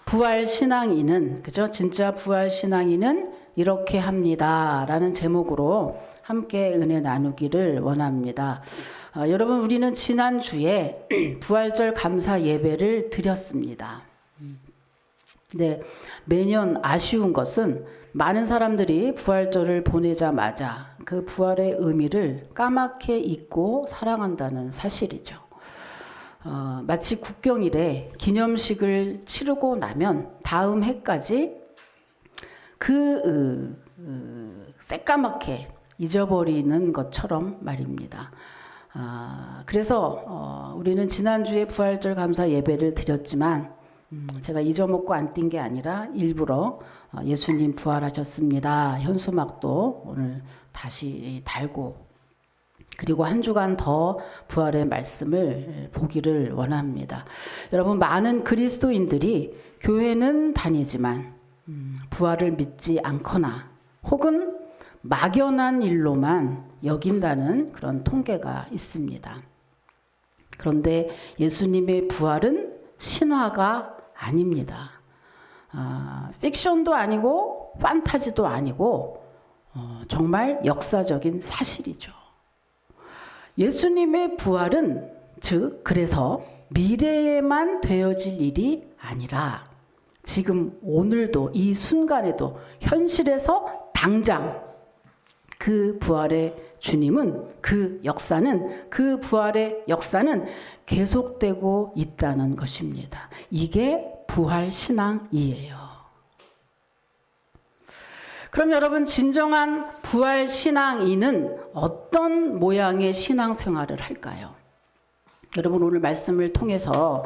부활 신앙인은, 그죠? 진짜 부활 신앙인은 이렇게 합니다 라는 제목으로 함께 은혜 나누기를 원합니다. 여러분, 우리는 지난주에 부활절 감사 예배를 드렸습니다. 네, 매년 아쉬운 것은 많은 사람들이 부활절을 보내자마자 그 부활의 의미를 까맣게 잊고 살아간다는 사실이죠. 마치 국경일에 기념식을 치르고 나면 다음 해까지 새까맣게 잊어버리는 것처럼 말입니다. 그래서 우리는 지난주에 부활절 감사 예배를 드렸지만 제가 잊어먹고 안 띈 게 아니라 일부러 예수님 부활하셨습니다 현수막도 오늘 다시 달고, 그리고 한 주간 더 부활의 말씀을 보기를 원합니다. 여러분, 많은 그리스도인들이 교회는 다니지만 부활을 믿지 않거나 혹은 막연한 일로만 여긴다는 그런 통계가 있습니다. 그런데 예수님의 부활은 신화가 아닙니다. 픽션도 아니고 판타지도 아니고 정말 역사적인 사실이죠. 예수님의 부활은 그래서 미래에만 되어질 일이 아니라 지금 오늘도 이 순간에도 현실에서 당장 그 부활의 주님은 그 부활의 역사는 계속되고 있다는 것입니다. 이게 부활 신앙이에요. 그럼 여러분, 진정한 부활 신앙인은 어떤 모양의 신앙생활을 할까요? 여러분, 오늘 말씀을 통해서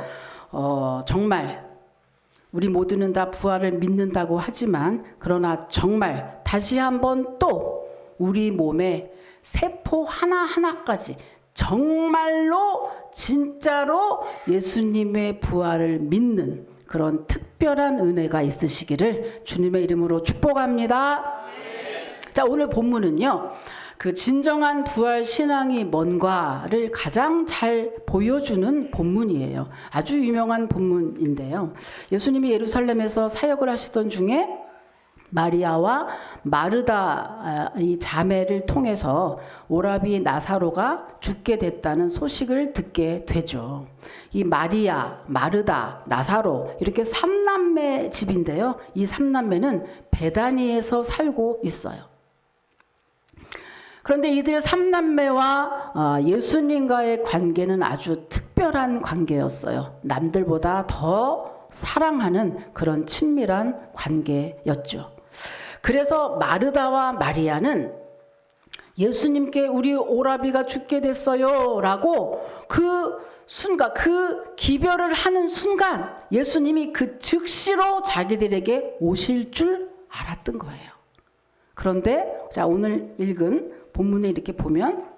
정말 우리 모두는 다 부활을 믿는다고 하지만, 그러나 정말 다시 한번 또 우리 몸에 세포 하나하나까지 정말로 진짜로 예수님의 부활을 믿는 그런 특별한 은혜가 있으시기를 주님의 이름으로 축복합니다. 자, 오늘 본문은요, 그 진정한 부활 신앙이 뭔가를 가장 잘 보여주는 본문이에요. 아주 유명한 본문인데요. 예수님이 예루살렘에서 사역을 하시던 중에 마리아와 마르다 이 자매를 통해서 오라비 나사로가 죽게 됐다는 소식을 듣게 되죠. 이 마리아, 마르다, 나사로 이렇게 3남매 집인데요. 이 3남매는 베다니에서 살고 있어요. 그런데 이들 3남매와 예수님과의 관계는 아주 특별한 관계였어요. 남들보다 더 사랑하는 그런 친밀한 관계였죠. 그래서 마르다와 마리아는 예수님께 우리 오라비가 죽게 됐어요 라고 그 기별을 하는 순간 예수님이 그 즉시로 자기들에게 오실 줄 알았던 거예요. 그런데 자, 오늘 읽은 본문에 이렇게 보면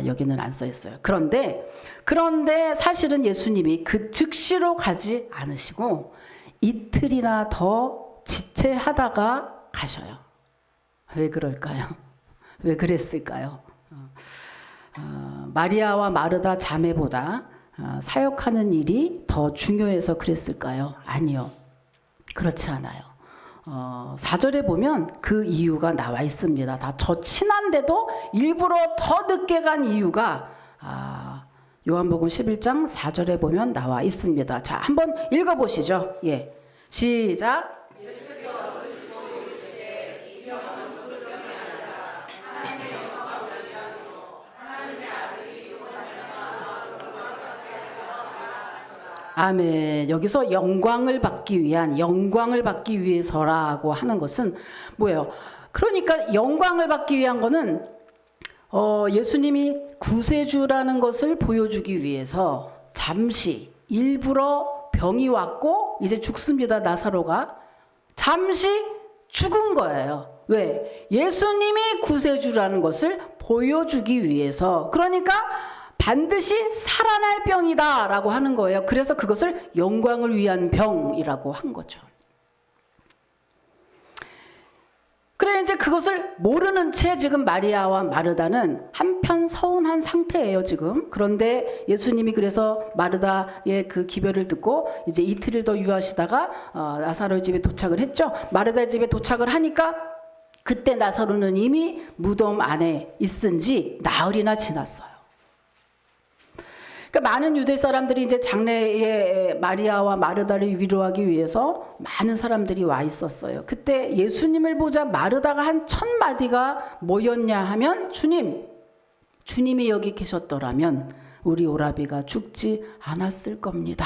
여기는 안 써 있어요. 그런데 사실은 예수님이 그 즉시로 가지 않으시고 이틀이나 더 지체하다가 가셔요. 왜 그럴까요? 왜 그랬을까요? 마리아와 마르다 자매보다 사역하는 일이 더 중요해서 그랬을까요? 아니요. 그렇지 않아요. 4절에 보면 그 이유가 나와 있습니다. 다 저 친한데도 일부러 더 늦게 간 이유가 요한복음 11장 4절에 보면 나와 있습니다. 자, 한번 읽어보시죠. 예, 시작. 아멘. 여기서 영광을 받기 위해서라고 하는 것은 뭐예요? 그러니까 영광을 받기 위한 거는 예수님이 구세주라는 것을 보여주기 위해서 잠시 일부러 병이 왔고 이제 죽습니다. 나사로가 잠시 죽은 거예요. 왜? 예수님이 구세주라는 것을 보여주기 위해서. 그러니까 반드시 살아날 병이다 라고 하는 거예요. 그래서 그것을 영광을 위한 병이라고 한 거죠. 그래 이제 그것을 모르는 채 지금 마리아와 마르다는 한편 서운한 상태예요 지금. 그런데 예수님이 그래서 마르다의 그 기별을 듣고 이제 이틀을 더 유하시다가 나사로의 집에 도착을 했죠. 마르다의 집에 도착을 하니까 그때 나사로는 이미 무덤 안에 있은 지 나흘이나 지났어요. 그러니까 많은 유대 사람들이 이제 장례에 마리아와 마르다를 위로하기 위해서 많은 사람들이 와 있었어요. 그때 예수님을 보자 마르다가 한 1000마디가 뭐였냐 하면 주님이 여기 계셨더라면 우리 오라비가 죽지 않았을 겁니다.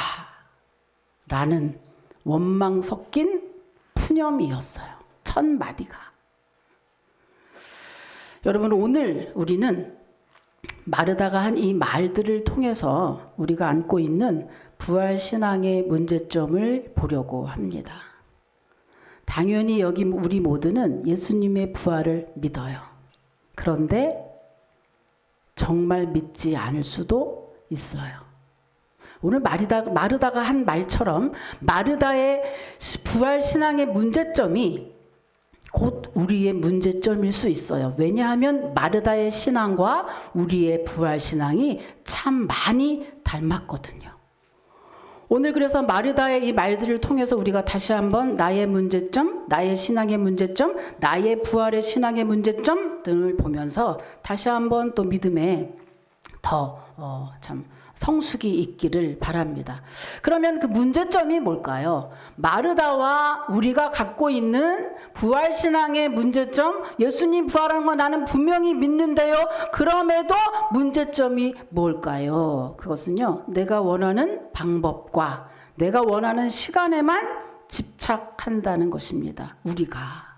라는 원망 섞인 푸념이었어요. 1000마디가. 여러분 오늘 우리는 마르다가 한 이 말들을 통해서 우리가 안고 있는 부활신앙의 문제점을 보려고 합니다. 당연히 여기 우리 모두는 예수님의 부활을 믿어요. 그런데 정말 믿지 않을 수도 있어요. 오늘 마르다가 한 말처럼 마르다의 부활신앙의 문제점이 곧 우리의 문제점일 수 있어요. 왜냐하면 마르다의 신앙과 우리의 부활신앙이 참 많이 닮았거든요. 오늘 그래서 마르다의 이 말들을 통해서 우리가 다시 한번 나의 문제점, 나의 신앙의 문제점, 나의 부활의 신앙의 문제점 등을 보면서 다시 한번 또 믿음에 더 참 성숙이 있기를 바랍니다. 그러면 그 문제점이 뭘까요? 마르다와 우리가 갖고 있는 부활신앙의 문제점, 예수님 부활한 거 나는 분명히 믿는데요. 그럼에도 문제점이 뭘까요? 그것은요, 내가 원하는 방법과 내가 원하는 시간에만 집착한다는 것입니다. 우리가.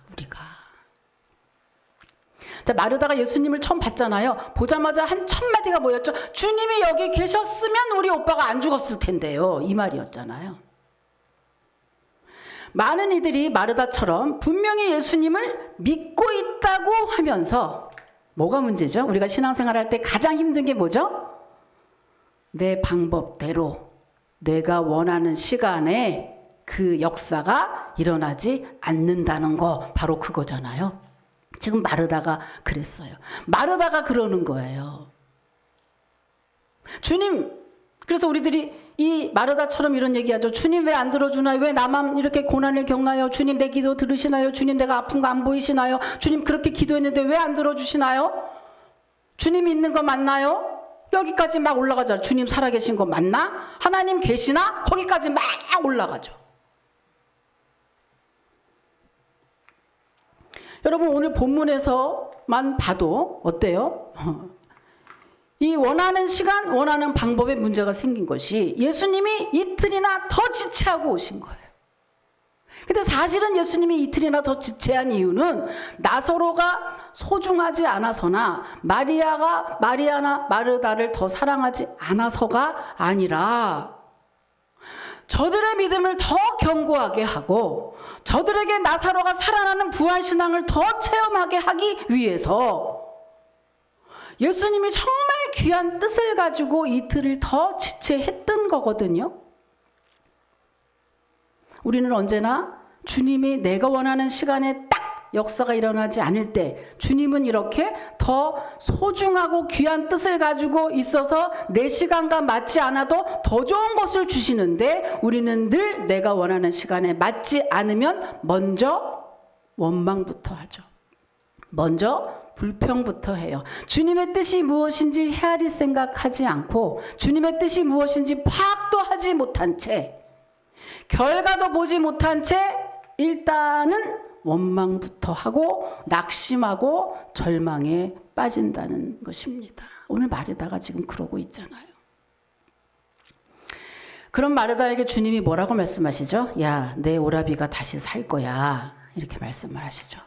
자, 마르다가 예수님을 처음 봤잖아요. 보자마자 한 1000마디가 뭐였죠? 주님이 여기 계셨으면 우리 오빠가 안 죽었을 텐데요. 이 말이었잖아요. 많은 이들이 마르다처럼 분명히 예수님을 믿고 있다고 하면서 뭐가 문제죠? 우리가 신앙생활 할 때 가장 힘든 게 뭐죠? 내 방법대로 내가 원하는 시간에 그 역사가 일어나지 않는다는 거, 바로 그거잖아요. 지금 마르다가 그랬어요. 마르다가 그러는 거예요. 주님, 그래서 우리들이 이 마르다처럼 이런 얘기하죠. 주님 왜 안 들어주나요? 왜 나만 이렇게 고난을 겪나요? 주님 내 기도 들으시나요? 주님 내가 아픈 거 안 보이시나요? 주님 그렇게 기도했는데 왜 안 들어주시나요? 주님 있는 거 맞나요? 여기까지 막 올라가죠. 주님 살아계신 거 맞나? 하나님 계시나? 거기까지 막 올라가죠. 여러분 오늘 본문에서만 봐도 어때요? 이 원하는 시간, 원하는 방법에 문제가 생긴 것이 예수님이 이틀이나 더 지체하고 오신 거예요. 근데 사실은 예수님이 이틀이나 더 지체한 이유는 나사로가 소중하지 않아서나 마리아나 마르다를 더 사랑하지 않아서가 아니라 저들의 믿음을 더 견고하게 하고 저들에게 나사로가 살아나는 부활신앙을 더 체험하게 하기 위해서 예수님이 정말 귀한 뜻을 가지고 이틀을 더 지체했던 거거든요. 우리는 언제나 주님이 내가 원하는 시간에 딱 역사가 일어나지 않을 때 주님은 이렇게 더 소중하고 귀한 뜻을 가지고 있어서 내 시간과 맞지 않아도 더 좋은 것을 주시는데 우리는 늘 내가 원하는 시간에 맞지 않으면 먼저 원망부터 하죠. 먼저 불평부터 해요. 주님의 뜻이 무엇인지 헤아릴 생각하지 않고 주님의 뜻이 무엇인지 파악도 하지 못한 채 결과도 보지 못한 채 일단은 원망부터 하고 낙심하고 절망에 빠진다는 것입니다. 오늘 마르다가 지금 그러고 있잖아요. 그럼 마르다에게 주님이 뭐라고 말씀하시죠? 야, 내 오라비가 다시 살 거야. 이렇게 말씀을 하시죠.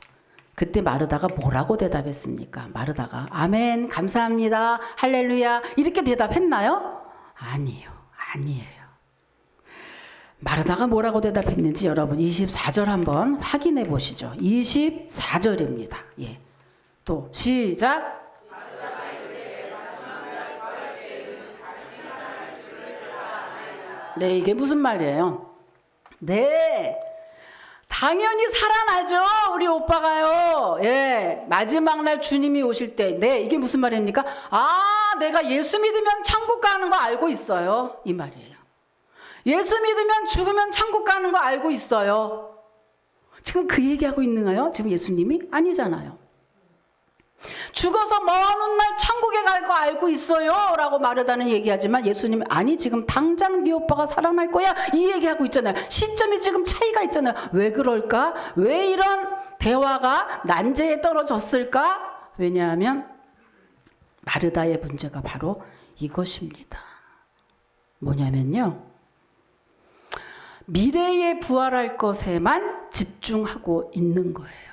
그때 마르다가 뭐라고 대답했습니까? 마르다가 아멘, 감사합니다, 할렐루야 이렇게 대답했나요? 아니에요. 마르다가 뭐라고 대답했는지 여러분 24절 한번 확인해 보시죠. 24절입니다. 예. 또 시작. 네, 이게 무슨 말이에요? 네, 당연히 살아나죠. 우리 오빠가요. 예, 마지막 날 주님이 오실 때, 네, 이게 무슨 말입니까? 아, 내가 예수 믿으면 천국 가는 거 알고 있어요. 이 말이에요. 예수 믿으면 죽으면 천국 가는 거 알고 있어요. 지금 그 얘기하고 있는가요? 지금 예수님이? 아니잖아요. 죽어서 먼 훗날 천국에 갈 거 알고 있어요 라고 마르다는 얘기하지만 예수님이 아니 지금 당장 네 오빠가 살아날 거야 이 얘기하고 있잖아요. 시점이 지금 차이가 있잖아요. 왜 그럴까? 왜 이런 대화가 난제에 떨어졌을까? 왜냐하면 마르다의 문제가 바로 이것입니다. 뭐냐면요, 미래에 부활할 것에만 집중하고 있는 거예요.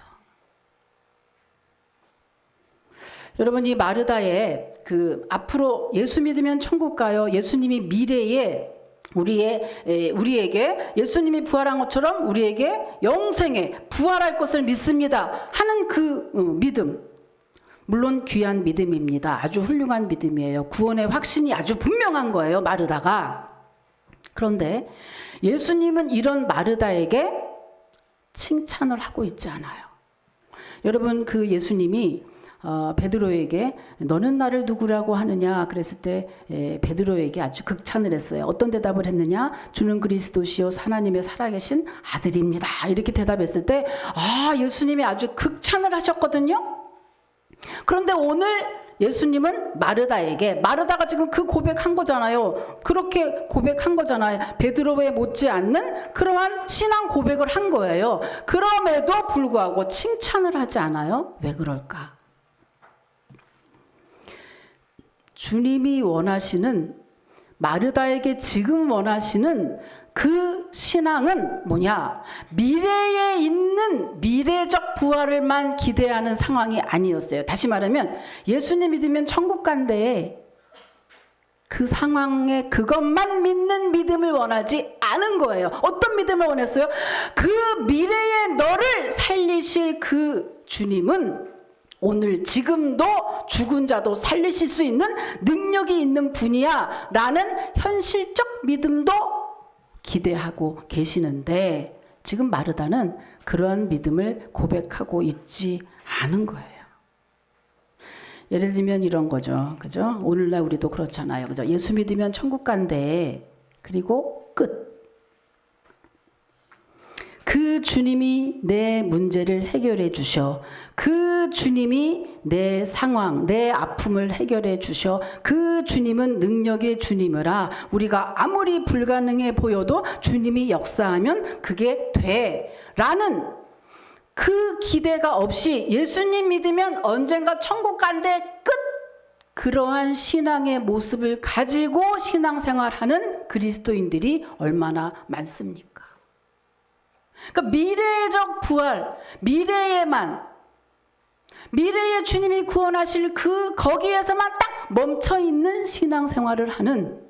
여러분, 이 마르다의 그 앞으로 예수 믿으면 천국 가요. 예수님이 미래에 우리에게 예수님이 부활한 것처럼 우리에게 영생에 부활할 것을 믿습니다 하는 그 믿음, 물론 귀한 믿음입니다. 아주 훌륭한 믿음이에요. 구원의 확신이 아주 분명한 거예요, 마르다가. 그런데 예수님은 이런 마르다에게 칭찬을 하고 있지 않아요. 여러분, 그 예수님이 베드로에게 너는 나를 누구라고 하느냐 그랬을 때 베드로에게 아주 극찬을 했어요. 어떤 대답을 했느냐? 주는 그리스도시요 하나님의 살아계신 아들입니다. 이렇게 대답했을 때 예수님이 아주 극찬을 하셨거든요. 그런데 오늘 예수님은 마르다가 지금 그 고백한 거잖아요. 그렇게 고백한 거잖아요. 베드로에 못지않는 그러한 신앙 고백을 한 거예요. 그럼에도 불구하고 칭찬을 하지 않아요. 왜 그럴까? 주님이 원하시는, 마르다에게 지금 원하시는 그 신앙은 뭐냐? 미래에 있는 미래적 부활을만 기대하는 상황이 아니었어요. 다시 말하면 예수님 믿으면 천국 간대. 그 상황에 그것만 믿는 믿음을 원하지 않은 거예요. 어떤 믿음을 원했어요? 그 미래에 너를 살리실 그 주님은 오늘 지금도 죽은 자도 살리실 수 있는 능력이 있는 분이야 라는 현실적 믿음도 기대하고 계시는데 지금 마르다는 그러한 믿음을 고백하고 있지 않은 거예요. 예를 들면 이런 거죠. 그죠? 오늘날 우리도 그렇잖아요. 그죠? 예수 믿으면 천국 간대. 그리고 끝. 그 주님이 내 문제를 해결해 주셔. 그 주님이 내 상황, 내 아픔을 해결해 주셔. 그 주님은 능력의 주님이라 우리가 아무리 불가능해 보여도 주님이 역사하면 그게 돼. 라는 그 기대가 없이 예수님 믿으면 언젠가 천국 간대 끝. 그러한 신앙의 모습을 가지고 신앙생활하는 그리스도인들이 얼마나 많습니까? 그러니까 미래적 부활, 미래에 주님이 구원하실 거기에서만 딱 멈춰있는 신앙생활을 하는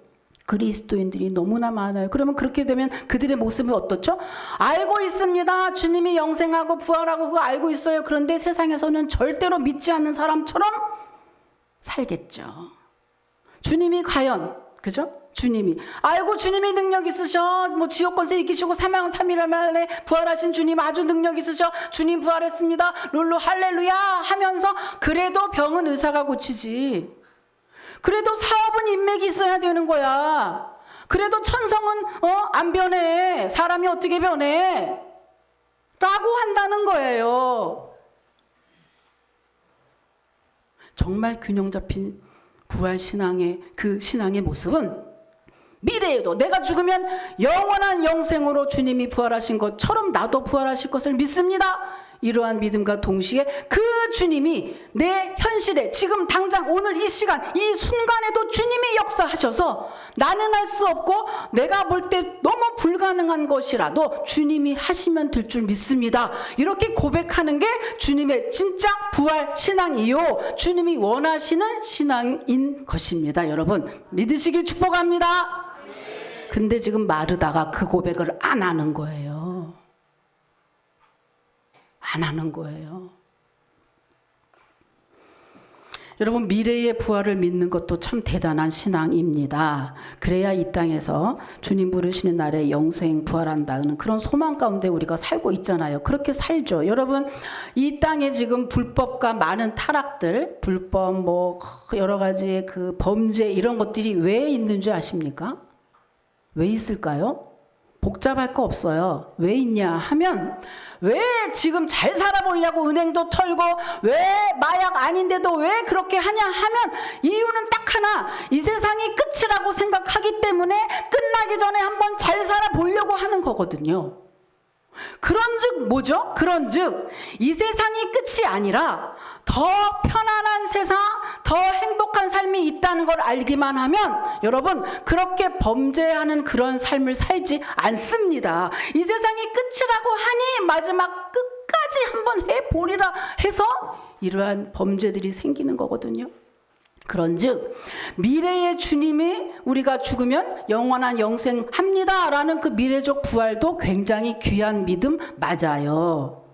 그리스도인들이 너무나 많아요. 그러면 그렇게 되면 그들의 모습은 어떻죠? 알고 있습니다. 주님이 영생하고 부활하고 그거 알고 있어요. 그런데 세상에서는 절대로 믿지 않는 사람처럼 살겠죠. 주님이 과연, 그죠? 주님이 알고 주님이 능력 있으셔. 지옥 권세 이기시고 3일 만에 부활하신 주님 아주 능력 있으셔. 주님 부활했습니다. 룰루 할렐루야 하면서 그래도 병은 의사가 고치지. 그래도 사업은 인맥이 있어야 되는 거야. 그래도 천성은 안 변해. 사람이 어떻게 변해? 라고 한다는 거예요. 정말 균형 잡힌 부활 신앙의 그 신앙의 모습은 미래에도 내가 죽으면 영원한 영생으로 주님이 부활하신 것처럼 나도 부활하실 것을 믿습니다. 이러한 믿음과 동시에 그 주님이 내 현실에 지금 당장 오늘 이 시간 이 순간에도 주님이 역사하셔서 나는 할 수 없고 내가 볼 때 너무 불가능한 것이라도 주님이 하시면 될 줄 믿습니다. 이렇게 고백하는 게 주님의 진짜 부활 신앙이요, 주님이 원하시는 신앙인 것입니다. 여러분 믿으시길 축복합니다. 근데 지금 마르다가 그 고백을 안 하는 거예요. 안 하는 거예요. 여러분, 미래의 부활을 믿는 것도 참 대단한 신앙입니다. 그래야 이 땅에서 주님 부르시는 날에 영생 부활한다는 그런 소망 가운데 우리가 살고 있잖아요. 그렇게 살죠. 여러분, 이 땅에 지금 불법과 많은 타락들, 불법 뭐 여러 가지 그 범죄 이런 것들이 왜 있는 줄 아십니까? 왜 있을까요? 복잡할 거 없어요. 왜 있냐 하면, 왜 지금 잘 살아보려고 은행도 털고, 왜 마약 아닌데도 왜 그렇게 하냐 하면, 이유는 딱 하나, 이 세상이 끝이라고 생각하기 때문에 끝나기 전에 한번 잘 살아보려고 하는 거거든요. 그런즉 뭐죠? 그런즉 이 세상이 끝이 아니라 더 편안한 세상, 더 행복한 삶이 있다는 걸 알기만 하면 여러분, 그렇게 범죄하는 그런 삶을 살지 않습니다. 이 세상이 끝이라고 하니 마지막 끝까지 한번 해보리라 해서 이러한 범죄들이 생기는 거거든요. 그런즉 미래의 주님이 우리가 죽으면 영원한 영생합니다 라는 그 미래적 부활도 굉장히 귀한 믿음 맞아요.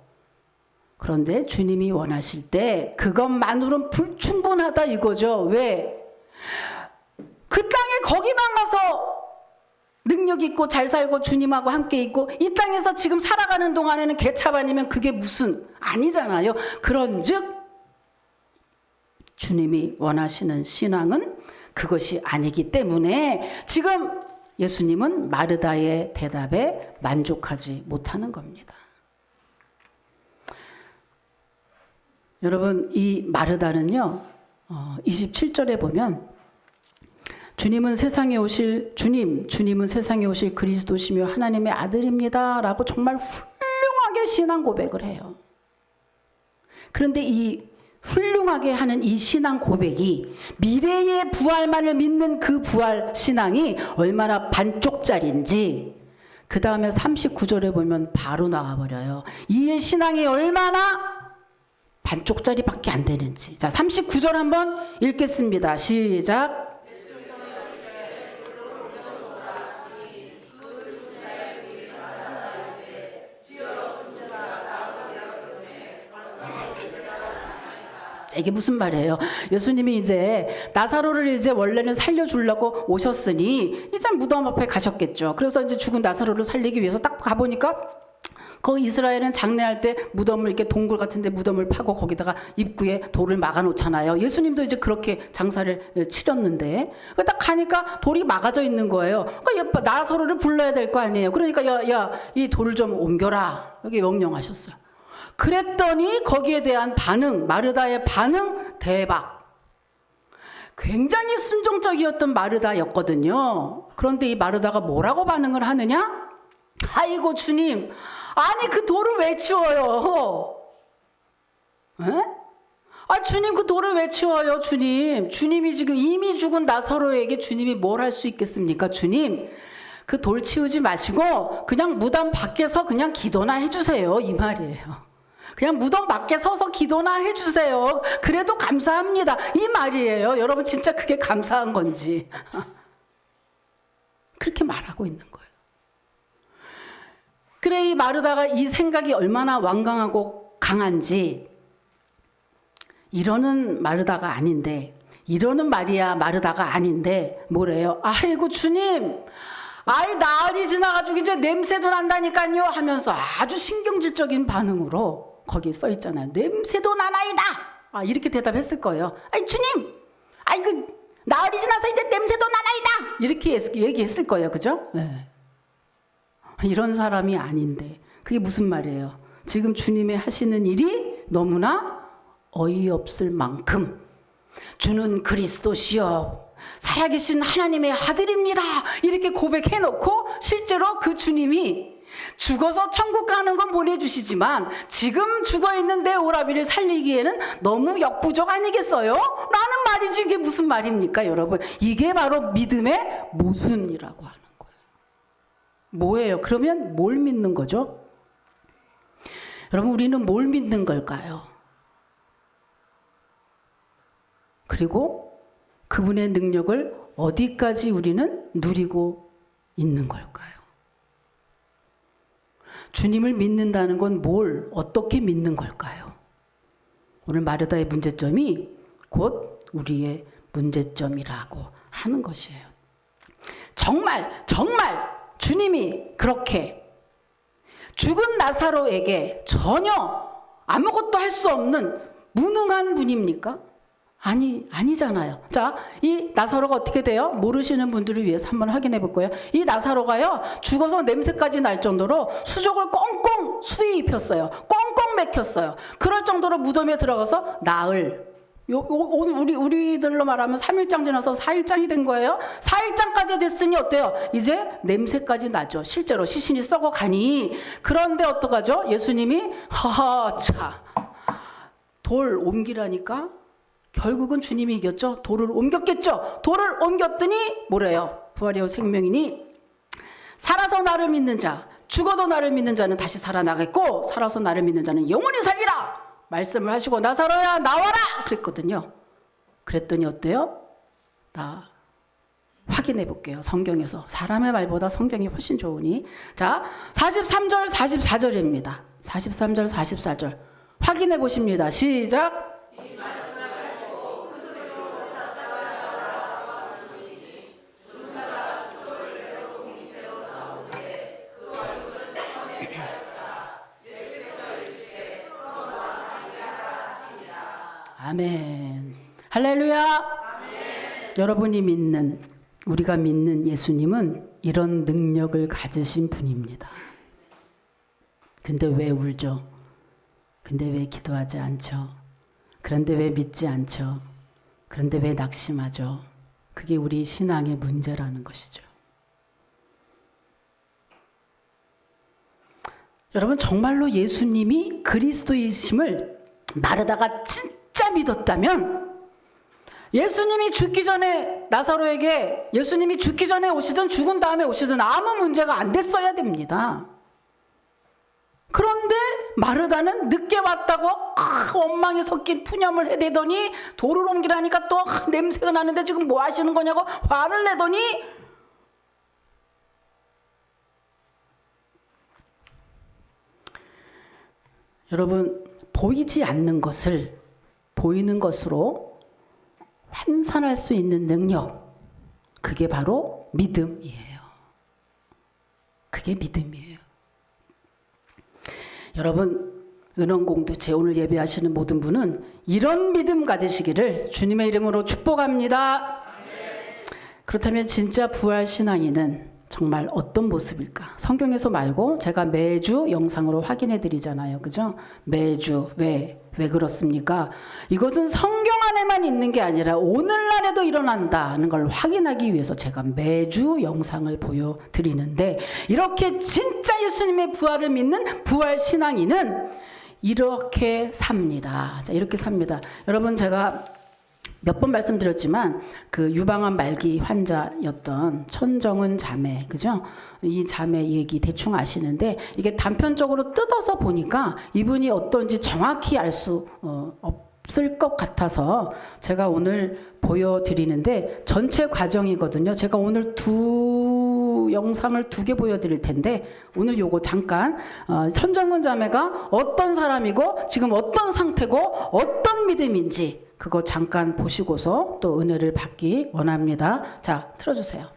그런데 주님이 원하실 때 그것만으로는 불충분하다 이거죠. 왜? 그 땅에 거기만 가서 능력 있고 잘 살고 주님하고 함께 있고 이 땅에서 지금 살아가는 동안에는 개차반이면 그게 무슨 아니잖아요. 그런즉 주님이 원하시는 신앙은 그것이 아니기 때문에 지금 예수님은 마르다의 대답에 만족하지 못하는 겁니다. 여러분, 이 마르다는요, 27절에 보면 주님은 세상에 오실 주님은 세상에 오실 그리스도시며 하나님의 아들입니다 라고 정말 훌륭하게 신앙 고백을 해요. 그런데 이 훌륭하게 하는 이 신앙 고백이 미래의 부활만을 믿는 그 부활 신앙이 얼마나 반쪽짜리인지 그 다음에 39절에 보면 바로 나와버려요. 이 신앙이 얼마나 반쪽짜리밖에 안 되는지. 자, 39절 한번 읽겠습니다. 시작. 이게 무슨 말이에요? 예수님이 이제 나사로를 이제 원래는 살려주려고 오셨으니 이제 무덤 앞에 가셨겠죠. 그래서 이제 죽은 나사로를 살리기 위해서 딱 가보니까 거기 이스라엘은 장례할 때 무덤을 이렇게 동굴 같은데 무덤을 파고 거기다가 입구에 돌을 막아 놓잖아요. 예수님도 이제 그렇게 장사를 치렀는데 딱 가니까 돌이 막아져 있는 거예요. 그러니까 나사로를 불러야 될 거 아니에요. 그러니까 야, 이 돌을 좀 옮겨라. 여기 명령하셨어요. 그랬더니 거기에 대한 반응, 마르다의 반응 대박. 굉장히 순종적이었던 마르다였거든요. 그런데 이 마르다가 뭐라고 반응을 하느냐? 아이고 주님, 아니 그 돌을 왜 치워요? 에? 아 주님, 그 돌을 왜 치워요? 주님이 지금 이미 죽은 나사로에게 주님이 뭘 할 수 있겠습니까? 주님, 그 돌 치우지 마시고 그냥 무덤 밖에서 그냥 기도나 해주세요, 이 말이에요. 그냥 무덤 밖에 서서 기도나 해주세요. 그래도 감사합니다, 이 말이에요. 여러분, 진짜 그게 감사한 건지 그렇게 말하고 있는 거예요. 그래, 이 마르다가 이 생각이 얼마나 완강하고 강한지, 이러는 마르다가 아닌데, 이러는 마르다가 아닌데 뭐래요? 아이고 주님, 아이 나흘이 지나가지고 이제 냄새도 난다니까요 하면서 아주 신경질적인 반응으로 거기 써 있잖아요. 냄새도 나나이다. 이렇게 대답했을 거예요. 아이 주님, 아이 그 나흘이 지나서 이제 냄새도 나나이다. 이렇게 얘기했을 거예요. 그죠? 네. 이런 사람이 아닌데 그게 무슨 말이에요? 지금 주님의 하시는 일이 너무나 어이없을 만큼 주는 그리스도시여 살아계신 하나님의 아들입니다 이렇게 고백해놓고 실제로 그 주님이 죽어서 천국 가는 건 보내주시지만 지금 죽어있는 내 오라비를 살리기에는 너무 역부족 아니겠어요? 라는 말이지. 이게 무슨 말입니까 여러분? 이게 바로 믿음의 모순이라고 하는 거예요. 뭐예요? 그러면 뭘 믿는 거죠? 여러분, 우리는 뭘 믿는 걸까요? 그리고 그분의 능력을 어디까지 우리는 누리고 있는 걸까요? 주님을 믿는다는 건 뭘, 어떻게 믿는 걸까요? 오늘 마르다의 문제점이 곧 우리의 문제점이라고 하는 것이에요. 정말 주님이 그렇게 죽은 나사로에게 전혀 아무것도 할 수 없는 무능한 분입니까? 아니잖아요. 자, 이 나사로가 어떻게 돼요? 모르시는 분들을 위해서 한번 확인해 볼 거예요. 이 나사로가요, 죽어서 냄새까지 날 정도로 수족을 꽁꽁 수의 입혔어요. 꽁꽁 맥혔어요. 그럴 정도로 무덤에 들어가서 나흘. 우리들로 말하면 3일장 지나서 4일장이 된 거예요. 4일장까지 됐으니 어때요? 이제 냄새까지 나죠. 실제로 시신이 썩어가니. 그런데 어떡하죠? 예수님이 돌 옮기라니까 결국은 주님이 이겼죠. 돌을 옮겼겠죠. 돌을 옮겼더니 뭐래요? 부활이요 생명이니 살아서 나를 믿는 자, 죽어도 나를 믿는 자는 다시 살아나겠고 살아서 나를 믿는 자는 영원히 살리라 말씀을 하시고 나사로야 나와라 그랬거든요. 그랬더니 어때요? 나 확인해 볼게요. 성경에서 사람의 말보다 성경이 훨씬 좋으니. 자, 43절 44절입니다 43절 44절 확인해 보십니다. 시작. 아멘. 할렐루야. 아멘. 여러분이 믿는, 우리가 믿는 예수님은 이런 능력을 가지신 분입니다. 근데 왜 울죠? 근데 왜 기도하지 않죠? 그런데 왜 믿지 않죠? 그런데 왜 낙심하죠? 그게 우리 신앙의 문제라는 것이죠. 여러분, 정말로 예수님이 그리스도이심을 마르다가 진짜 믿었다면 예수님이 죽기 전에 나사로에게 예수님이 죽기 전에 오시든 죽은 다음에 오시든 아무 문제가 안 됐어야 됩니다. 그런데 마르다는 늦게 왔다고 원망이 섞인 푸념을 해대더니 돌을 옮기라니까 또 냄새가 나는데 지금 뭐 하시는 거냐고 화를 내더니 여러분, 보이지 않는 것을 보이는 것으로 환산할 수 있는 능력, 그게 바로 믿음이에요. 그게 믿음이에요. 여러분, 은원공동체 오늘 예배하시는 모든 분은 이런 믿음 가지시기를 주님의 이름으로 축복합니다. 그렇다면 진짜 부활신앙인은 정말 어떤 모습일까? 성경에서 말고 제가 매주 영상으로 확인해 드리잖아요. 그죠? 매주. 왜 그렇습니까? 이것은 성경 안에만 있는 게 아니라 오늘날에도 일어난다는 걸 확인하기 위해서 제가 매주 영상을 보여드리는데 이렇게 진짜 예수님의 부활을 믿는 부활신앙인은 이렇게 삽니다. 자, 이렇게 삽니다. 여러분, 제가 몇 번 말씀드렸지만 그 유방암 말기 환자였던 천정은 자매, 그죠? 이 자매 얘기 대충 아시는데 이게 단편적으로 뜯어서 보니까 이분이 어떤지 정확히 알 수 없을 것 같아서 제가 오늘 보여드리는데 전체 과정이거든요. 제가 오늘 영상을 2개 보여드릴 텐데 오늘 요거 잠깐 천정은 자매가 어떤 사람이고 지금 어떤 상태고 어떤 믿음인지 그거 잠깐 보시고서 또 은혜를 받기 원합니다. 자, 틀어주세요.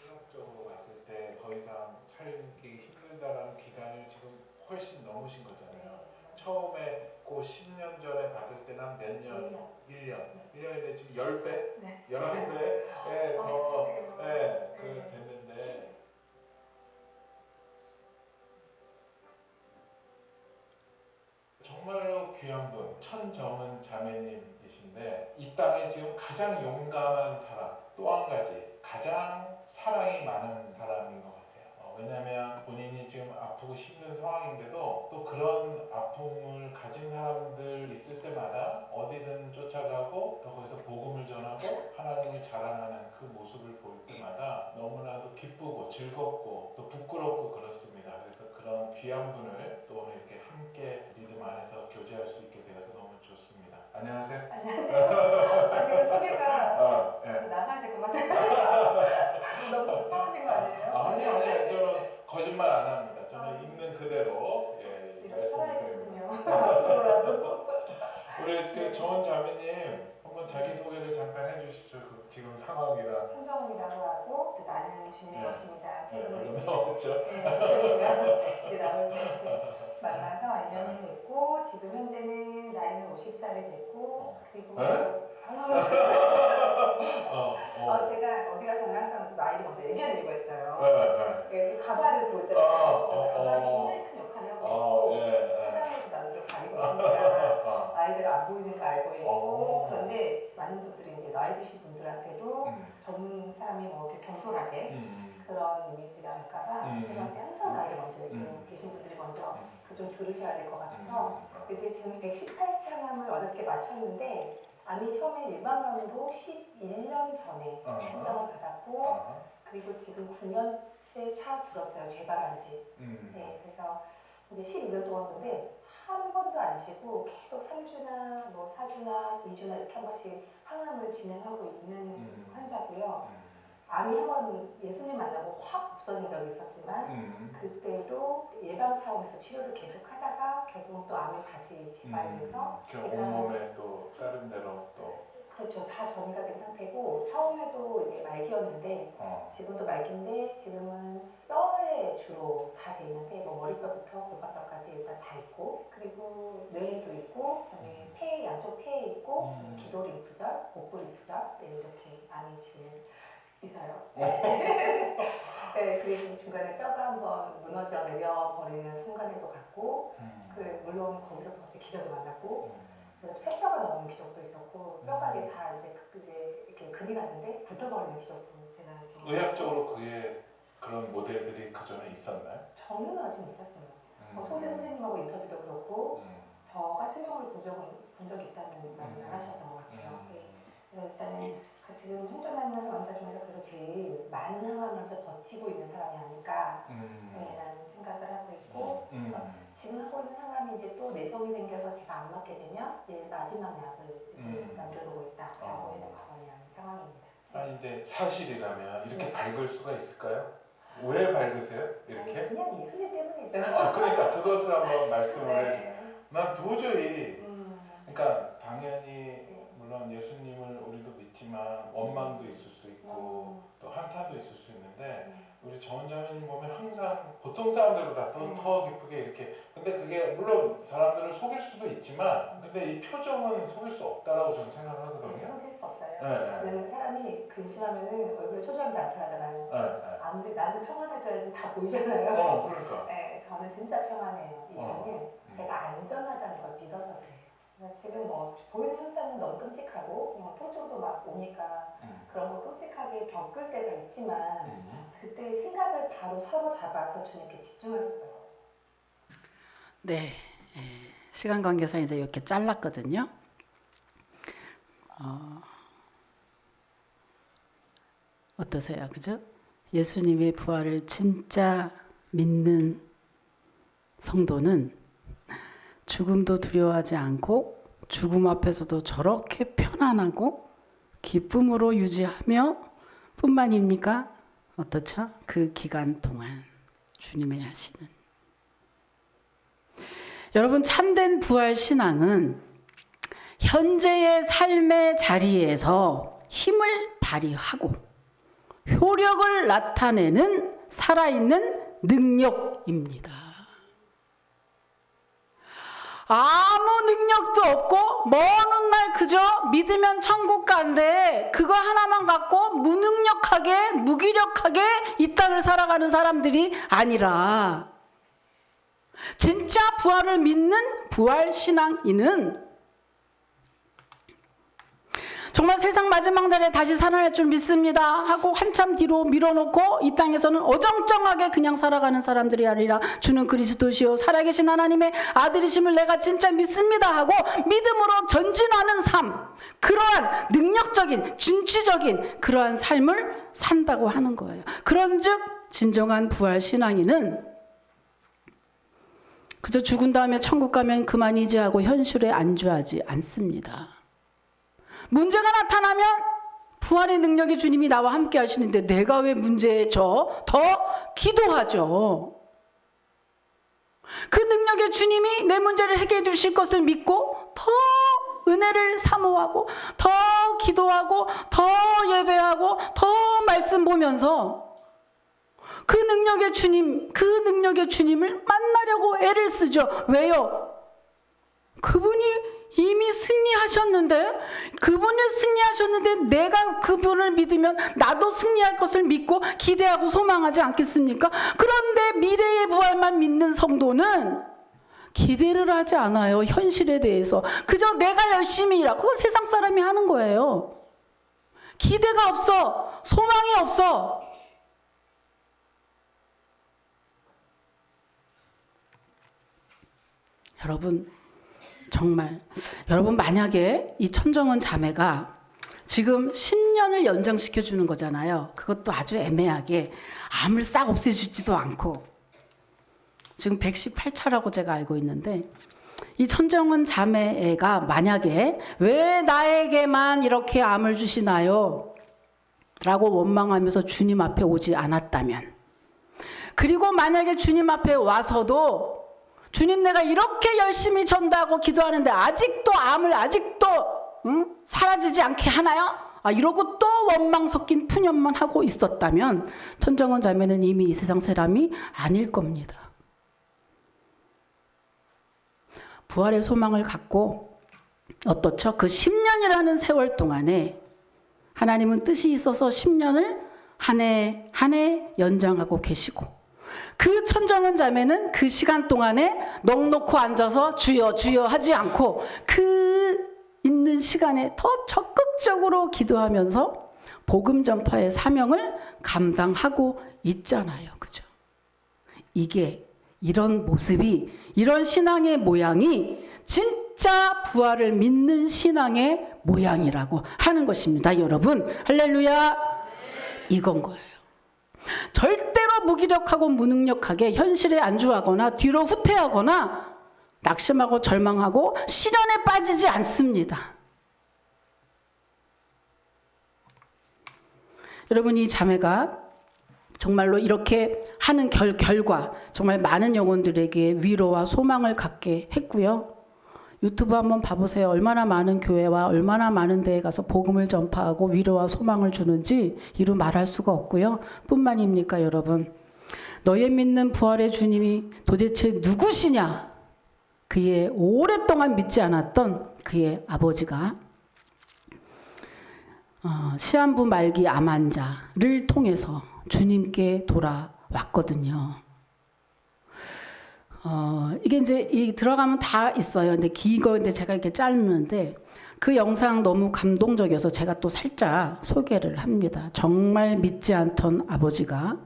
의학적으로 봤을 때 더 이상 살기 힘들다는 기간이 지금 훨씬 넘으신 거잖아요. 처음에 그 10년 전에 받을 때는 한 몇 년? 1년인데 지금 10배? 네. 11배에 더 됐는데 정말로 귀한 분, 천정은 자매님이신데 이 땅에 지금 가장 용감한 사람, 또 한 가지 가장 사랑이 많은 사람인 것 같아요. 왜냐하면 본인이 지금 아프고 힘든 상황인데도 또 그런 아픔을 가진 사람들 있을 때마다 어디든 쫓아가고 또 거기서 복음을 전하고 하나님을 자랑하는 그 모습을 볼 때마다 너무나도 기쁘고 즐겁고 또 부끄럽고 그렇습니다. 그래서 그런 귀한 분을 또 오늘 이렇게 함께 믿음 안에서 교제할 수 있게 되어서 너무 좋습니다. 안녕하세요. 안녕하세요. 지금 소개가 예. 나가야 될 것 같아요. 너무 처음인 거 아니에요? 아니 저는 거짓말 안 합니다. 저는 있는 그대로 지금 살아야겠군요. 말씀드립니다. 앞으로라도. 우리 그 정원 자매님 한번 자기 소개를 잠깐 해주시죠. 그 지금 상황이랑. 천정이라고 하고 나는 주님의 것입니다. 책으로 얼마 이제 나왔죠? 이제 나올 때 이렇게 만나서 1년이 됐고 지금 현재는 나이는 50살이 됐고 그리고 제가 어디 가서는 항상 나이를 먼저 얘기하는 이유가 있어요. 그래서 가발을 쓰고 있잖아요. 가발이 굉장히 큰 역할을 하고 있고 화장에서 나를 가리고 있으니까 나이대가 안 보이는 거 알고 있고 그런데 많은 분들이 이제 나이 드신 분들한테도 젊은 사람이 뭐 이렇게 경솔하게 그런 이미지가 할까봐 선생님한테 항상 나이를 먼저 이렇게 계신 분들이 먼저 좀 들으셔야 될 것 같아서 이제 지금 118차 항암을 어저께 마쳤는데 암이 처음에 일반암으로 11년 전에 판정을 받았고 그리고 지금 9년째 차 불었어요. 재발한 지. 네, 그래서 이제 12년 동안 근데 한 번도 안 쉬고 계속 3주나 뭐 4주나 2주나 이렇게 한 번씩 항암을 진행하고 있는 환자고요. 암이 한 번 예수님 만나고 확 없어진 적이 있었지만 그때도 예방 차원에서 치료를 계속 하다가 결국 또 암이 다시 재발해서 온몸에 또 다른 데로 또 그렇죠. 다 전이가 된 상태고 처음에도 이제 말기였는데 지금도 말기인데 지금은 뼈에 주로 다 돼 있는데 뭐 머리뼈부터 골반뼈까지 일단 다 있고 그리고 뇌에도 있고 그다음에 폐 양쪽 폐에 있고 기도 림프절, 복부 림프절 네, 이렇게 암이 지금 있어요. 네, 그리고 중간에 뼈가 한번 무너져 내려 버리는 순간에도 갔고 물론 거기서도 갑자기 기적을 만났고 새뼈가 나오는 기적도 있었고 뼈가 이제 다 이제 이렇게 금이 났는데 붙어버리는 기적도 제가 좀 의학적으로 그게 그런 모델들이 그 전에 있었나요? 저는 아직 못 봤어요. 송재 선생님하고 인터뷰도 그렇고 저 같은 경우를 본 적이 있다는 말을 안 하셨던 것 같아요. 네. 그래서 일단은 지금 현존하는 환자 중에서 그래도 제일 많은 항암을 하면서 버티고 있는 사람이 아닐까 라는 생각을 하고 있고 지금 하고 있는 항암이 이제 또 내성이 생겨서 제가 안 맞게 되면 이제 마지막 약을 이제 남겨두고 있다라고 해도 과언이 아닌 상황입니다. 아니 근데 사실이라면 이렇게 밝을 수가 있을까요? 왜 밝으세요? 이렇게? 아니, 그냥 예수님 때문이죠. 그러니까 그것을 한번 말씀을 네. 해주세요. 난 도저히 그러니까 당연히 물론 예수님을 우리도 믿지만 원망도 있을 수 있고 또 한탄도 있을 수 있는데 우리 정원자매님 보면 항상 보통 사람들보다 더 기쁘게 이렇게 근데 그게 물론 사람들을 속일 수도 있지만 근데 이 표정은 속일 수 없다라고 저는 생각하거든요. 속일 수 없어요. 네. 왜냐면 사람이 근심하면은 얼굴에 초조함이 나타나잖아요. 네. 아무리 나는 평안해져야지 다 보이잖아요. 그러니까. 네, 저는 진짜 평안해요. 이유는 제가 안전하다는 걸 믿어서 그래요. 그러니까 지금 뭐 보이는 현상은 너무 끔찍하고 뭐 통증도 막 오니까 그런 거 끔찍하게 겪을 때가 있지만 그때 생각을 바로 사로잡아서 주님께 집중할 수가 있어요. 네, 시간 관계상 이제 이렇게 잘랐거든요. 어떠세요, 그죠? 예수님의 부활을 진짜 믿는 성도는 죽음도 두려워하지 않고 죽음 앞에서도 저렇게 편안하고 기쁨으로 유지하며 뿐만입니까? 어떻죠? 그 기간 동안 주님의 하시는 여러분 참된 부활 신앙은 현재의 삶의 자리에서 힘을 발휘하고 효력을 나타내는 살아있는 능력입니다. 아무 능력도 없고 먼 날 그저 믿으면 천국 간대 그거 하나만 갖고 무능력하게 무기력하게 이 땅을 살아가는 사람들이 아니라 진짜 부활을 믿는 부활 신앙인은 정말 세상 마지막 날에 다시 살아날 줄 믿습니다 하고 한참 뒤로 밀어놓고 이 땅에서는 어정쩡하게 그냥 살아가는 사람들이 아니라 주는 그리스도시요 살아계신 하나님의 아들이심을 내가 진짜 믿습니다 하고 믿음으로 전진하는 삶, 그러한 능력적인 진취적인 그러한 삶을 산다고 하는 거예요. 그런즉 진정한 부활 신앙인은 그저 죽은 다음에 천국 가면 그만이지 하고 현실에 안주하지 않습니다. 문제가 나타나면 부활의 능력의 주님이 나와 함께 하시는데 내가 왜 문제에 더 기도하죠. 그 능력의 주님이 내 문제를 해결해 주실 것을 믿고 더 은혜를 사모하고 더 기도하고 더 예배하고 더 말씀 보면서 그 능력의 주님을 만나려고 애를 쓰죠. 왜요? 그분이 이미 승리하셨는데, 내가 그분을 믿으면 나도 승리할 것을 믿고 기대하고 소망하지 않겠습니까? 그런데 미래의 부활만 믿는 성도는 기대를 하지 않아요. 현실에 대해서. 그저 내가 열심히 일하고, 그건 세상 사람이 하는 거예요. 기대가 없어. 소망이 없어. 여러분 만약에 이 천정은 자매가 지금 10년을 연장시켜 주는 거잖아요. 그것도 아주 애매하게 암을 싹 없애주지도 않고 지금 118차라고 제가 알고 있는데 이 천정은 자매가 만약에 왜 나에게만 이렇게 암을 주시나요? 라고 원망하면서 주님 앞에 오지 않았다면, 그리고 만약에 주님 앞에 와서도 주님 내가 이렇게 열심히 전도하고 기도하는데 아직도 암을 사라지지 않게 하나요? 이러고 또 원망 섞인 푸념만 하고 있었다면 천정은 자매는 이미 이 세상 사람이 아닐 겁니다. 부활의 소망을 갖고 어떻죠? 그 10년이라는 세월 동안에 하나님은 뜻이 있어서 10년을 한 해 연장하고 계시고, 그 천정은 자매는 그 시간 동안에 넋 놓고 앉아서 주여 주여 하지 않고 그 있는 시간에 더 적극적으로 기도하면서 복음 전파의 사명을 감당하고 있잖아요. 그죠? 이런 모습이, 이런 신앙의 모양이 진짜 부활을 믿는 신앙의 모양이라고 하는 것입니다. 여러분, 할렐루야. 이건 거예요. 절대로 무기력하고 무능력하게 현실에 안주하거나 뒤로 후퇴하거나 낙심하고 절망하고 시련에 빠지지 않습니다. 여러분, 이 자매가 정말로 이렇게 하는 결과 정말 많은 영혼들에게 위로와 소망을 갖게 했고요. 유튜브 한번 봐보세요. 얼마나 많은 교회와 얼마나 많은 데에 가서 복음을 전파하고 위로와 소망을 주는지 이루 말할 수가 없고요. 뿐만입니까, 여러분? 너의 믿는 부활의 주님이 도대체 누구시냐? 그의 오랫동안 믿지 않았던 그의 아버지가 시한부 말기 암 환자를 통해서 주님께 돌아왔거든요. 이게 이제 들어가면 다 있어요. 근데 근데 제가 이렇게 짧는데 그 영상 너무 감동적이어서 제가 또 살짝 소개를 합니다. 정말 믿지 않던 아버지가,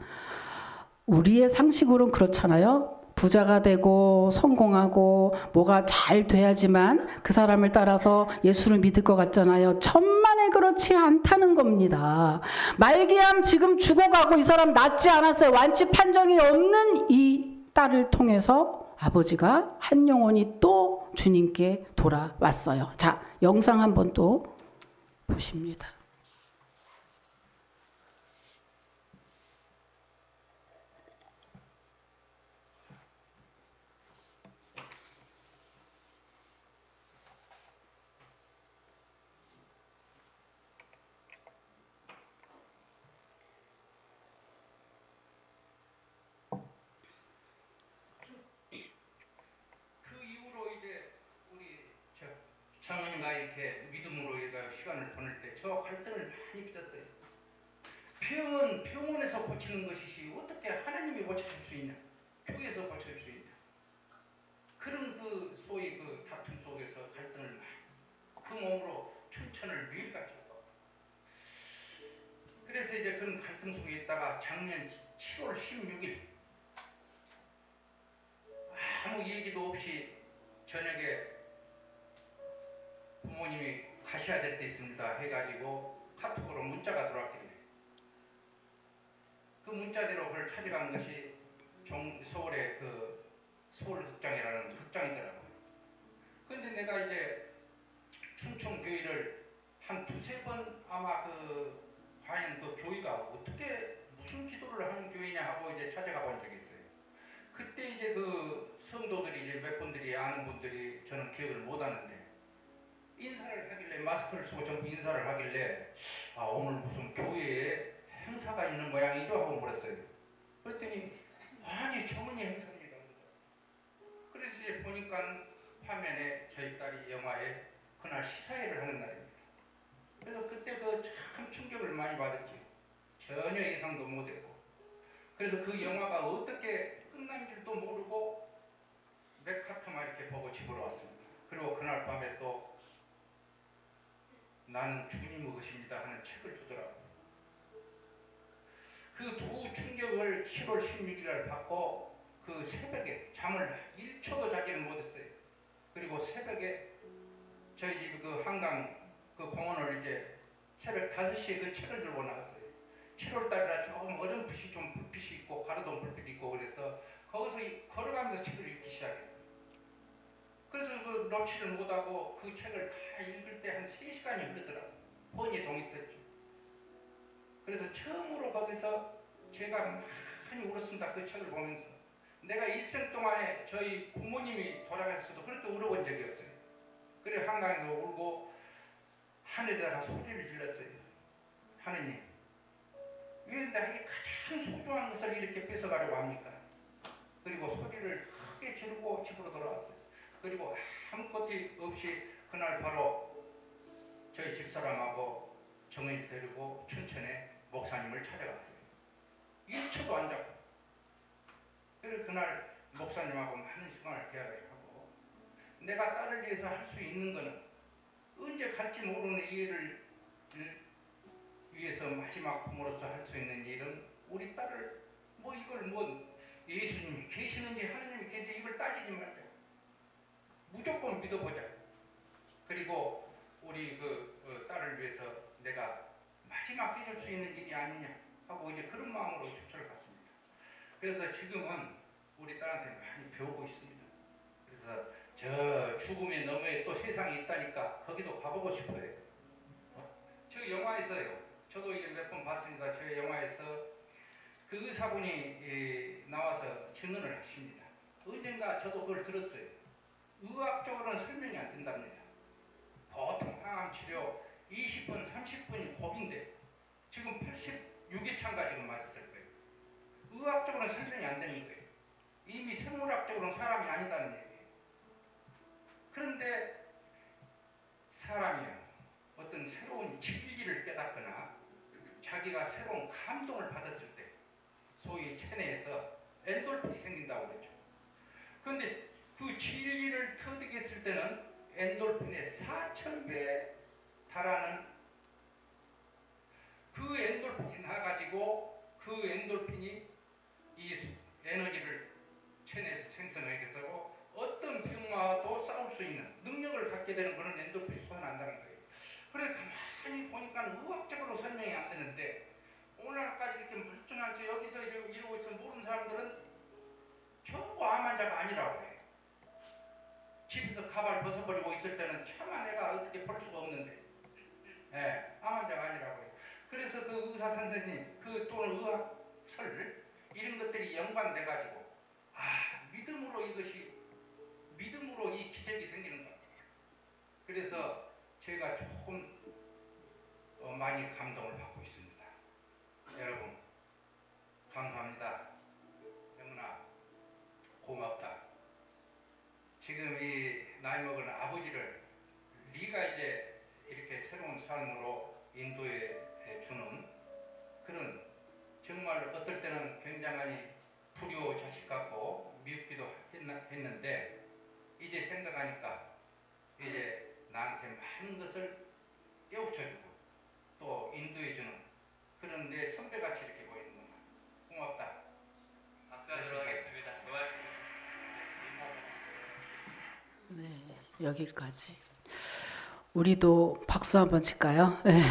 우리의 상식으로는 그렇잖아요. 부자가 되고 성공하고 뭐가 잘 돼야지만 그 사람을 따라서 예수를 믿을 것 같잖아요. 천만에 그렇지 않다는 겁니다. 말기암 지금 죽어가고 이 사람 낫지 않았어요. 완치 판정이 없는 이 딸을 통해서 아버지가 한 영혼이 또 주님께 돌아왔어요. 자, 영상 한번 또 보십니다. 장모님과 이렇게 믿음으로 시간을 보낼 때 저 갈등을 많이 빚었어요. 병은 병원에서 고치는 것이지 어떻게 하나님이 고쳐줄 수 있냐? 교회에서 고쳐줄 수 있냐? 그런 소위 다툼 속에서 갈등을 그 몸으로 춘천을 매일 가지고 그래서 이제 그런 갈등 속에 있다가 작년 7월 16일 아무 얘기도 없이 저녁에 부모님이 가셔야 될 때 있습니다 해가지고 카톡으로 문자가 들어왔길래 그 문자대로 그걸 찾아간 것이 서울의 그 서울극장이라는 극장이더라고요. 근데 내가 이제 춘천교회를 한 두세 번 아마 과연 그 교회가 어떻게 무슨 기도를 하는 교회냐 하고 이제 찾아가 본 적이 있어요. 그때 이제 그 성도들이 이제 몇 분들이 아는 분들이 저는 기억을 못 하는데 인사를 하길래 마스크를 쓰고 전부 인사를 하길래 아 오늘 무슨 교회에 행사가 있는 모양이죠 하고 물었어요. 그랬더니 아니 정은이 행사입니다. 그래서 이제 보니까 화면에 저희 딸이 영화에 그날 시사회를 하는 날입니다. 그래서 그때 참 충격을 많이 받았죠. 전혀 예상도 못했고 그래서 그 영화가 어떻게 끝난 줄도 모르고 맥카트만 이렇게 보고 집으로 왔습니다. 그리고 그날 밤에 또 나는 주님의 것입니다 하는 책을 주더라고요. 그 두 충격을 7월 16일날 받고 그 새벽에 잠을 1초도 자지를 못했어요. 그리고 새벽에 저희 집 그 한강 그 공원을 이제 새벽 5시에 그 책을 들고 나갔어요. 7월달이라 조금 어렴풋이 좀 불빛이 있고 가로등 불빛이 있고 그래서 거기서 걸어가면서 책을 읽기 시작했어요. 그래서 그 놓지를 못하고 그 책을 다 읽을 때 한 3시간이 흐르더라고요. 뻔히 동이 떴죠. 그래서 처음으로 거기서 제가 많이 울었습니다. 그 책을 보면서. 내가 일생 동안에 저희 부모님이 돌아가셨어도 그렇게 울어본 적이 없어요. 그래 한강에서 울고 하늘에다가 소리를 질렀어요. 하느님, 왜 나에게 가장 소중한 것을 이렇게 뺏어가려고 합니까? 그리고 소리를 크게 지르고 집으로 돌아왔어요. 그리고 아무것도 없이 그날 바로 저희 집사람하고 정은이를 데리고 춘천에 목사님을 찾아갔어요. 1초도 안 잡고. 그리고 그날 목사님하고 많은 시간을 대화를 하고 내가 딸을 위해서 할 수 있는 것은 언제 갈지 모르는 일을 위해서 마지막 부모로서 할 수 있는 일은 우리 딸을 예수님이 계시는지 하느님이 계시는지 이걸 따지지 말자. 무조건 믿어보자. 그리고 우리 딸을 위해서 내가 마지막 해줄 수 있는 일이 아니냐 하고 이제 그런 마음으로 쫓아를 갔습니다. 그래서 지금은 우리 딸한테 많이 배우고 있습니다. 그래서 저 죽음의 너머에 또 세상이 있다니까 거기도 가보고 싶어요. 저 영화에서요. 저도 이제 몇 번 봤으니까 저 영화에서 그 의사분이 나와서 증언을 하십니다. 언젠가 저도 그걸 들었어요. 의학적으로는 설명이 안 된답니다. 보통 항암 치료 20분, 30분이 고비인데 지금 86회차인가 지금 맞았을 거예요. 의학적으로는 설명이 안 되는 거예요. 이미 생물학적으로는 사람이 아니다는 얘기예요. 그런데 사람이요. 어떤 새로운 진리를 깨닫거나 자기가 새로운 감동을 받았을 때 소위 체내에서 엔돌핀이 생긴다고 그랬죠. 그런데 그 진리를 터득했을 때는 엔돌핀의 4,000배에 달하는 그 엔돌핀이 나가지고 그 엔돌핀이 이 에너지를 체내에서 생성하게 해서 어떤 병마와도 싸울 수 있는 능력을 갖게 되는 그런 엔돌핀이 솟아난다는 거예요. 그래 가만히 보니까 의학적으로 설명이 안 되는데 오늘날까지 이렇게 멀쩡하게 여기서 이러고 있어 모르는 사람들은 전부 암 환자가 아니라고 해. 집에서 가발 벗어버리고 있을 때는 차마 내가 어떻게 볼 수가 없는데 암 환자가 아니라고 해. 그래서 그 의사 선생님 또는 의학설 이런 것들이 연관돼 가지고 믿음으로 이 기적이 생기는 것. 그래서 제가 조금 많이 감동을 받고 있습니다. 여러분 감사합니다. 영훈아 고맙다. 지금 이 나이 먹은 아버지를 네가 이제 이렇게 새로운 삶으로 인도해 주는 그런 정말 어떨 때는 굉장히 불효 자식 같고 미흡기도 했는데 이제 생각하니까 이제 나한테 많은 것을 깨우쳐주고 또 인도해주는 그런 내 선배같이 이렇게 보이는구나. 고맙다. 박수 하도록 하겠습니다. 고맙습니다. 네, 여기까지. 우리도 박수 한번 칠까요? 네.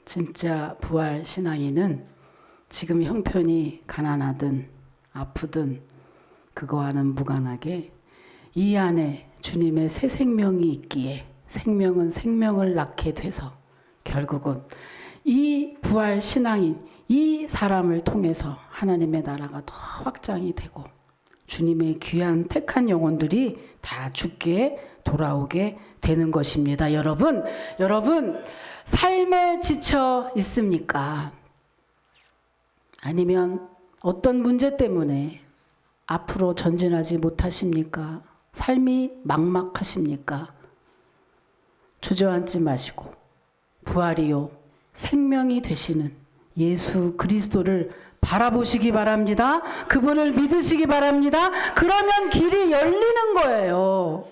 진짜 부활 신앙인은 지금 형편이 가난하든 아프든 그거와는 무관하게 이 안에 주님의 새 생명이 있기에 생명은 생명을 낳게 돼서 결국은 이 부활 신앙인 이 사람을 통해서 하나님의 나라가 더 확장이 되고 주님의 귀한 택한 영혼들이 다 죽게 돌아오게 되는 것입니다. 여러분 삶에 지쳐 있습니까? 아니면 어떤 문제 때문에 앞으로 전진하지 못하십니까? 삶이 막막하십니까? 주저앉지 마시고 부활이요 생명이 되시는 예수 그리스도를 바라보시기 바랍니다. 그분을 믿으시기 바랍니다. 그러면 길이 열리는 거예요.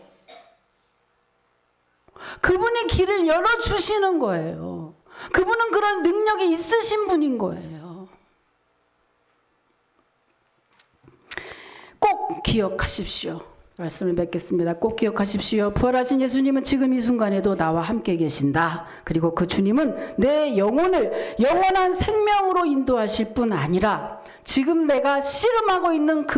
그분이 길을 열어주시는 거예요. 그분은 그런 능력이 있으신 분인 거예요. 꼭 기억하십시오. 말씀을 맺겠습니다. 꼭 기억하십시오. 부활하신 예수님은 지금 이 순간에도 나와 함께 계신다. 그리고 그 주님은 내 영혼을 영원한 생명으로 인도하실 뿐 아니라 지금 내가 씨름하고 있는 그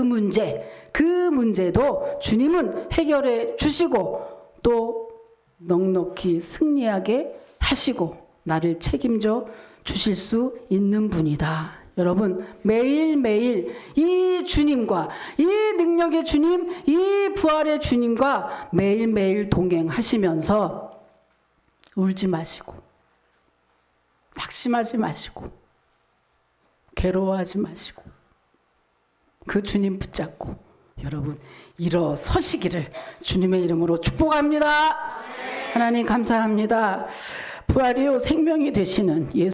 문제도 주님은 해결해 주시고 또 넉넉히 승리하게 하시고 나를 책임져 주실 수 있는 분이다. 여러분 매일매일 이 주님과 이 능력의 주님, 이 부활의 주님과 매일매일 동행하시면서 울지 마시고 낙심하지 마시고 괴로워하지 마시고 그 주님 붙잡고 여러분 일어서시기를 주님의 이름으로 축복합니다. 하나님 감사합니다. 부활이요 생명이 되시는 예수